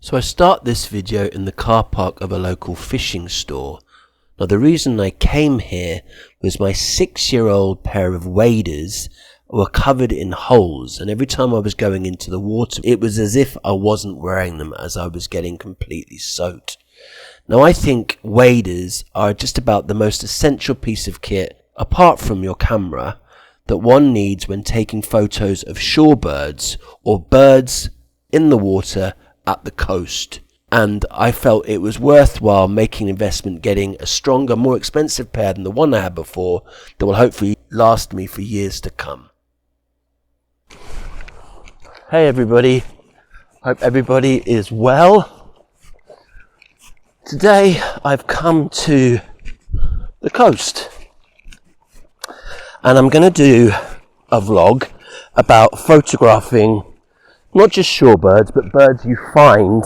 So I start this video in the car park of a local fishing store. Now the reason I came here was my 6-year-old pair of waders were covered in holes, and every time I was going into the water it was as if I wasn't wearing them, as I was getting completely soaked. Now I think waders are just about the most essential piece of kit, apart from your camera, that one needs when taking photos of shorebirds or birds in the water at the coast. And I felt it was worthwhile making an investment getting a stronger, more expensive pair than the one I had before that will hopefully last me for years to come. Hey everybody, hope everybody is well. Today I've come to the coast and I'm going to do a vlog about photographing not just shorebirds but birds you find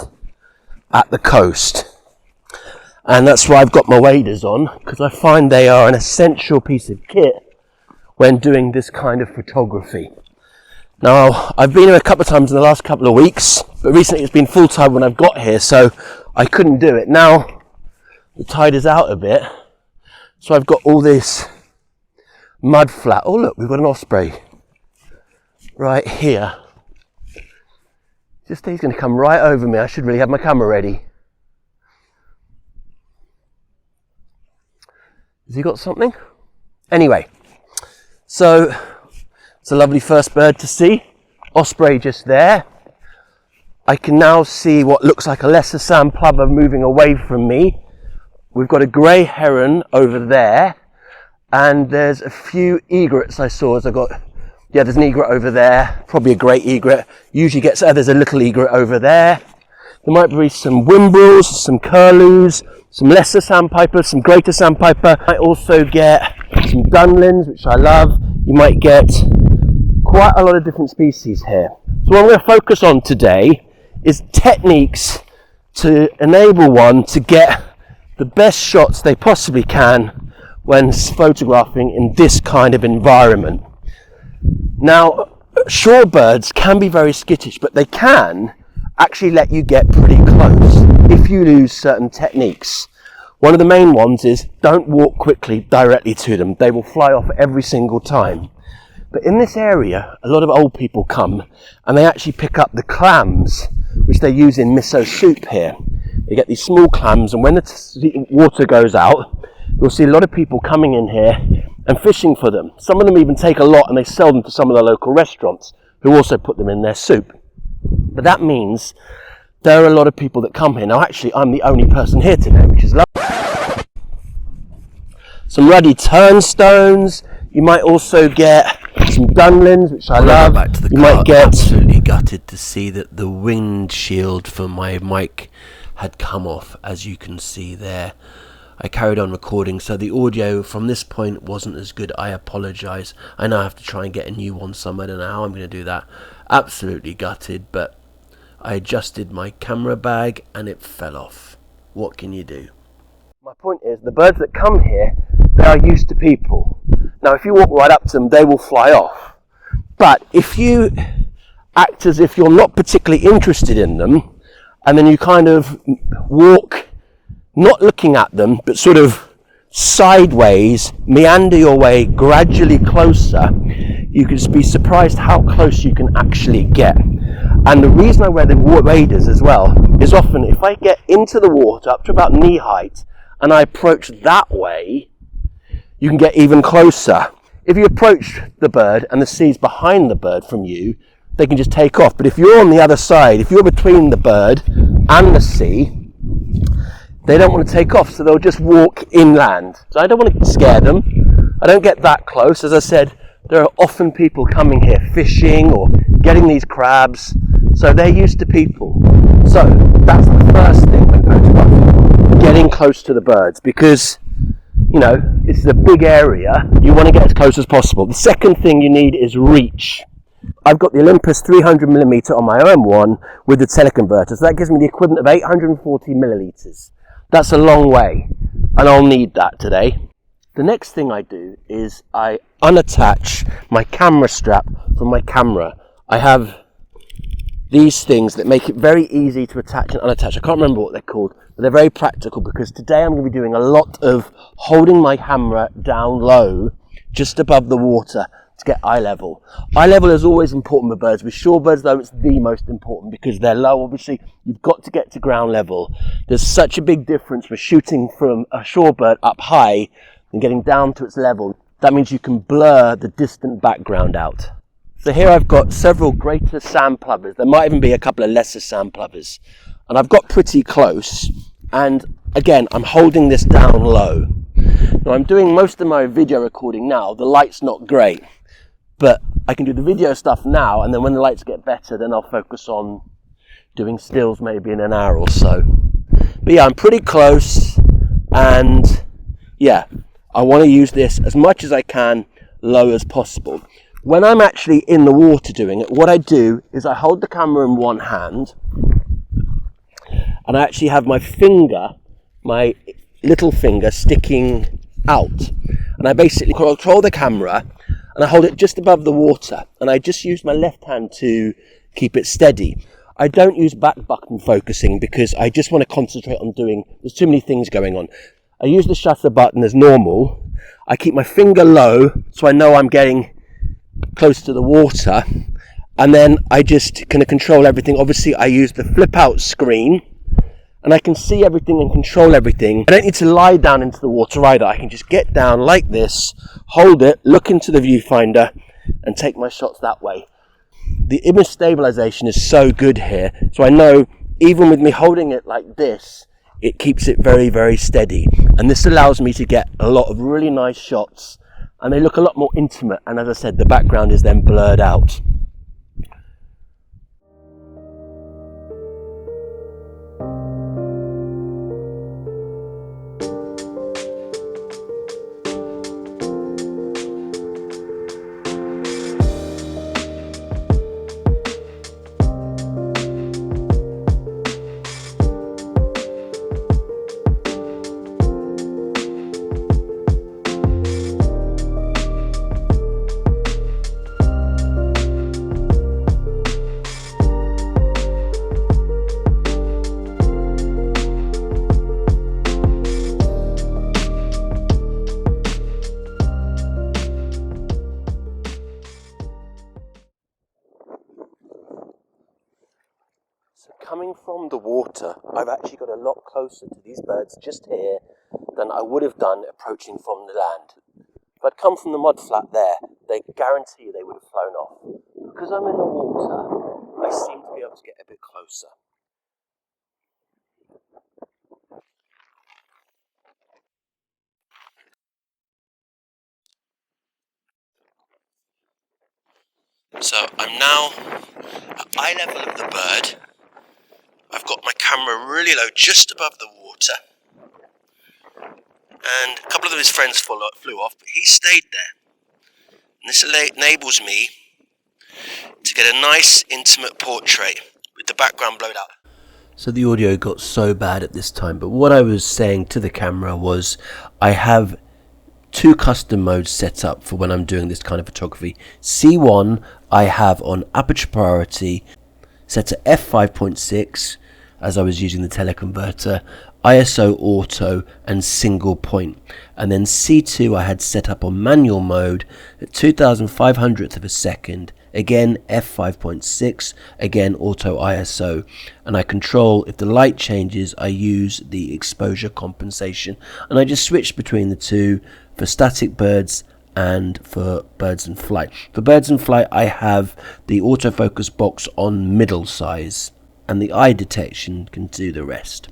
at the coast. And that's why I've got my waders on, because I find they are an essential piece of kit when doing this kind of photography. Now I've been here a couple of times in the last couple of weeks, but recently it's been full time when I've got here, so I couldn't do it. Now the tide is out a bit, so I've got all this mud flat. Oh look, we've got an osprey right here. Just he's going to come right over me. I should really have my camera ready. Has he got something? Anyway, so it's a lovely first bird to see. Osprey just there. I can now see what looks like a lesser sand plover moving away from me. We've got a grey heron over there, and there's a few egrets I saw as I got. Yeah, there's an egret over there, probably a great egret. Usually gets, there's a little egret over there. There might be some whimbrels, some curlews, some lesser sandpiper, some greater sandpiper. You might also get some dunlins, which I love. You might get quite a lot of different species here. So what I'm going to focus on today is techniques to enable one to get the best shots they possibly can when photographing in this kind of environment. Now, shorebirds can be very skittish, but they can actually let you get pretty close if you use certain techniques. One of the main ones is don't walk quickly directly to them. They will fly off every single time. But in this area, a lot of old people come and they actually pick up the clams, which they use in miso soup here. They get these small clams, and when the water goes out, you'll see a lot of people coming in here and fishing for them. Some of them even take a lot and they sell them to some of the local restaurants who also put them in their soup. But that means there are a lot of people that come here. Now actually I'm the only person here today, which is lovely. Some ruddy turnstones. You might also get some dunlins, which I love. Back to the car, might get absolutely gutted to see that the windshield for my mic had come off, as you can see there. I carried on recording, so the audio from this point wasn't as good. I apologise. I now have to try and get a new one somewhere. I don't know how I'm going to do that. Absolutely gutted, but I adjusted my camera bag and it fell off. What can you do? My point is, the birds that come here, they are used to people. Now, if you walk right up to them, they will fly off. But if you act as if you're not particularly interested in them, and then you kind of walk not looking at them, but sort of sideways, meander your way gradually closer, you can be surprised how close you can actually get. And the reason I wear the waders as well is often if I get into the water up to about knee height and I approach that way, you can get even closer. If you approach the bird and the sea's behind the bird from you, they can just take off. But if you're on the other side, if you're between the bird and the sea, they don't want to take off, so they'll just walk inland. So I don't want to scare them. I don't get that close. As I said, there are often people coming here fishing or getting these crabs, so they're used to people. So that's the first thing when photographing, getting close to the birds, because you know, this is a big area. You want to get as close as possible. The second thing you need is reach. I've got the Olympus 300mm on my OM1 with the teleconverter, so that gives me the equivalent of 840 millilitres. That's a long way, and I'll need that today. The next thing I do is I unattach my camera strap from my camera. I have these things that make it very easy to attach and unattach. I can't remember what they're called, but they're very practical, because today I'm going to be doing a lot of holding my camera down low, just above the water, to get eye level. Eye level is always important with birds. With shorebirds though, it's the most important, because they're low. Obviously, you've got to get to ground level. There's such a big difference with shooting from a shorebird up high and getting down to its level. That means you can blur the distant background out. So here I've got several greater sand plovers. There might even be a couple of lesser sand plovers. And I've got pretty close. And again, I'm holding this down low. Now I'm doing most of my video recording now. The light's not great, but I can do the video stuff now, and then when the lights get better, then I'll focus on doing stills maybe in an hour or so. But yeah, I'm pretty close, and yeah, I want to use this as much as I can, low as possible. When I'm actually in the water doing it, what I do is I hold the camera in one hand, and I actually have my finger, my little finger, sticking out, and I basically control the camera, and I hold it just above the water, and I just use my left hand to keep it steady. I don't use back button focusing, because I just want to concentrate on there's too many things going on. I use the shutter button as normal. I keep my finger low so I know I'm getting close to the water, and then I just kind of control everything. Obviously I use the flip out screen, and I can see everything and control everything. I don't need to lie down into the water either. I can just get down like this, hold it, look into the viewfinder, and take my shots that way. The image stabilization is so good here, so I know even with me holding it like this, it keeps it very, very steady. And this allows me to get a lot of really nice shots, and they look a lot more intimate, and as I said, the background is then blurred out. So coming from the water, I've actually got a lot closer to these birds just here than I would have done approaching from the land. If I'd come from the mud flat there, they guarantee they would have flown off. Because I'm in the water, I seem to be able to get a bit closer. So I'm now at eye level of the bird. I've got my camera really low, just above the water. And a couple of his friends flew off, but he stayed there. And this enables me to get a nice intimate portrait with the background blurred out. So the audio got so bad at this time, but what I was saying to the camera was I have two custom modes set up for when I'm doing this kind of photography. C1 I have on aperture priority set to f5.6 as I was using the teleconverter, ISO auto and single point, and then C2 I had set up on manual mode at 2500th of a second, again f5.6, again auto ISO, and I control if the light changes. I use the exposure compensation, and I just switch between the two for static birds and for birds in flight. For birds in flight I have the autofocus box on middle size, and the eye detection can do the rest.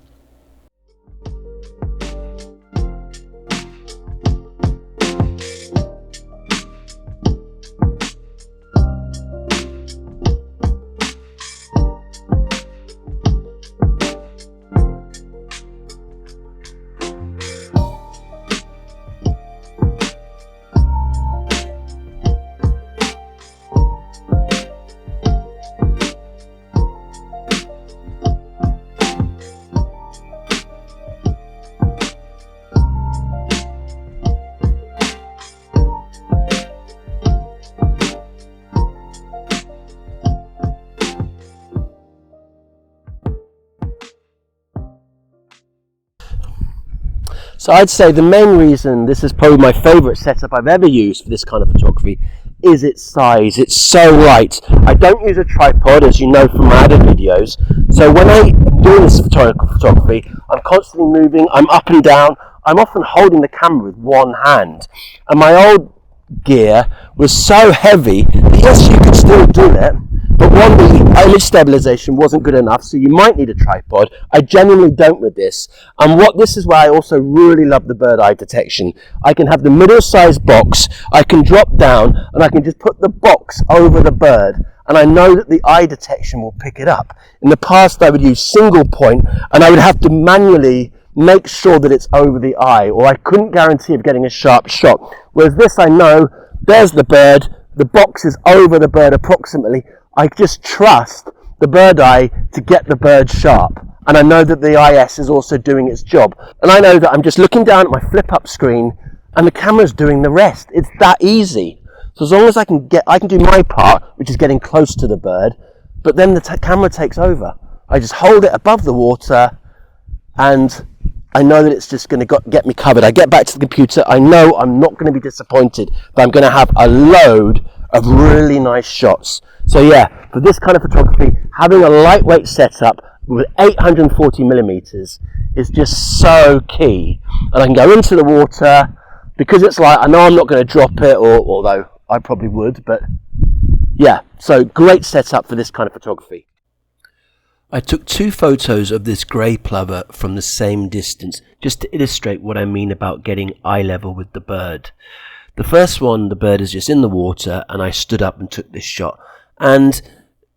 So I'd say the main reason this is probably my favourite setup I've ever used for this kind of photography is its size. It's so light. I don't use a tripod, as you know from my other videos. So when I'm doing this photography, I'm constantly moving, I'm up and down. I'm often holding the camera with one hand. And my old gear was so heavy that yes, you could still do it, but one, the image stabilization wasn't good enough, so you might need a tripod. I genuinely don't with this. And this is why I also really love the bird eye detection. I can have the middle-sized box, I can drop down, and I can just put the box over the bird, and I know that the eye detection will pick it up. In the past, I would use single point, and I would have to manually make sure that it's over the eye, or I couldn't guarantee of getting a sharp shot. Whereas this, I know, there's the bird, the box is over the bird approximately. I just trust the bird eye to get the bird sharp. And I know that the IS is also doing its job. And I know that I'm just looking down at my flip-up screen and the camera's doing the rest. It's that easy. So as long as I can do my part, which is getting close to the bird, but then the camera takes over. I just hold it above the water and I know that it's just going to get me covered. I get back to the computer. I know I'm not going to be disappointed, but I'm going to have a load of really nice shots. So yeah, for this kind of photography, having a lightweight setup with 840 millimeters is just so key. And I can go into the water because it's light. I know I'm not going to drop it, although I probably would, but yeah, so great setup for this kind of photography. I took 2 photos of this grey plover from the same distance just to illustrate what I mean about getting eye level with the bird. The first one, the bird is just in the water and I stood up and took this shot. And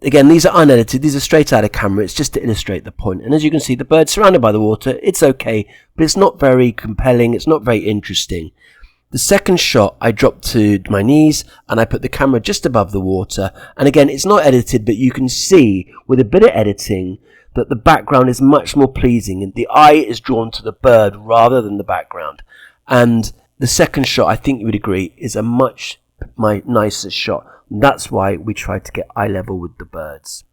again, these are unedited, these are straight out of camera, it's just to illustrate the point. And as you can see, the bird's surrounded by the water, it's okay, but it's not very compelling, it's not very interesting. The second shot, I dropped to my knees and I put the camera just above the water. And again, it's not edited, but you can see with a bit of editing that the background is much more pleasing and the eye is drawn to the bird rather than the background. And the second shot, I think you would agree, is a much nicer shot. And that's why we try to get eye level with the birds.